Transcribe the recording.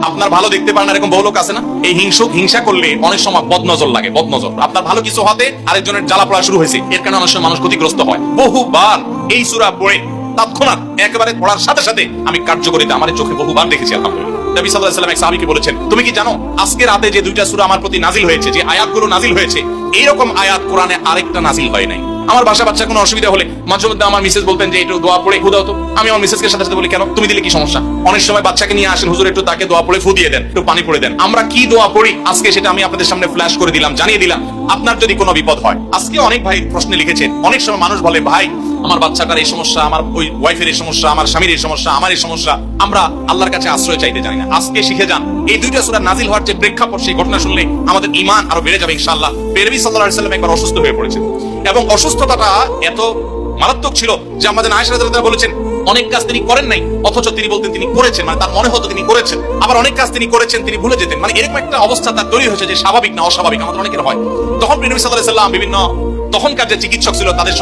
আপনার ভালো দেখতে পারেন এরকম বহু লোক আছে না? এই হিংসা করলে অনেক সময় বদনজর লাগে, বদনজর। আপনার ভালো কিছু হতে আরেকজনের জ্বালা পড়া শুরু হয়েছে, এর কারণে অনেক সময় মানুষ ক্ষতিগ্রস্ত হয়। বহুবার এই সূরা পড়ে তৎক্ষণাৎ একেবারে পড়ার সাথে সাথে আমি কার্যকরিতা আমার চোখে বহুবার দেখেছি। আলহামদুলিল্লাহ। নবী সাল্লাল্লাহু আলাইহি ওয়াসাল্লাম এক সাহাবীকে বলেছেন, তুমি কি জানো আজকে রাতে যে দুইটা সূরা আমার প্রতি নাজিল হয়েছে, যে আয়াতগুলো নাজিল হয়েছে, এইরকম আয়াত কোরআনে আরেকটা নাজিল হয় নাই। আমার বাচ্চা কোনো অসুবিধা হলে মাঝে মধ্যে আমার মিসেস বলতেন যে একটু দোয়া পড়ে ফু দাও তো। আমি আমার মিসেসকে সাথে সাথে বলি, কেন, তুমি দিলে কি সমস্যা? অনেক সময় বাচ্চাকে নিয়ে আসেন, হুজুর একটু তাকে দোয়া পড়ে ফু দিয়ে দেন, একটু পানি পড়ে দেন। আমরা কি দোয়া পড়ি আজকে সেটা আমি আপনাদের সামনে ফ্ল্যাশ করে দিলাম, জানিয়ে দিলাম। আপনার যদি কোনো বিপদ হয়, আজকে অনেক ভাই প্রশ্নে লিখেছেন, অনেক সময় মানুষ বলে, ভাই আমার বাচ্চাটার এই সমস্যা, আমার ওই ওয়াইফের এই সমস্যা, আমার স্বামীর এই সমস্যা, আমার এই সমস্যা, আমরা আল্লাহর কাছে আশ্রয় চাইতে জানি না। আজকে শিখে যান, এই দুইটা সূরা নাজিল হওয়ার যে প্রেক্ষাপট, সেই ঘটনা শুনলে আমাদের ঈমান আরো বেড়ে যাবে ইনশাআল্লাহ। নবী সাল্লাল্লাহু আলাইহি ওয়াসাল্লাম একবার অসুস্থ হয়ে পড়েছেন, এবং অসুস্থতাটা এত মারাত্মক ছিল যে আমাদের আয়েশা রাদিয়াল্লাহু আনহা বলেছেন, অনেক কাজ তিনি করেন নাই, অথচ তিনি বলতেন তিনি করেছেন, মানে তার মনে হতো তিনি করেছেন। আবার অনেক কাজ তিনি করেছেন, তিনি ভুলে যেতেন। মানে এরকম একটা অবস্থা তার তৈরি হয়েছে যে স্বাভাবিক না অস্বাভাবিক, আমাদের অনেকের হয়। তখন নবী সাল্লাল্লাহু আলাইহি ওয়াসাল্লাম বিভিন্ন তখনকার যে চিকিৎসক ছিল তাদের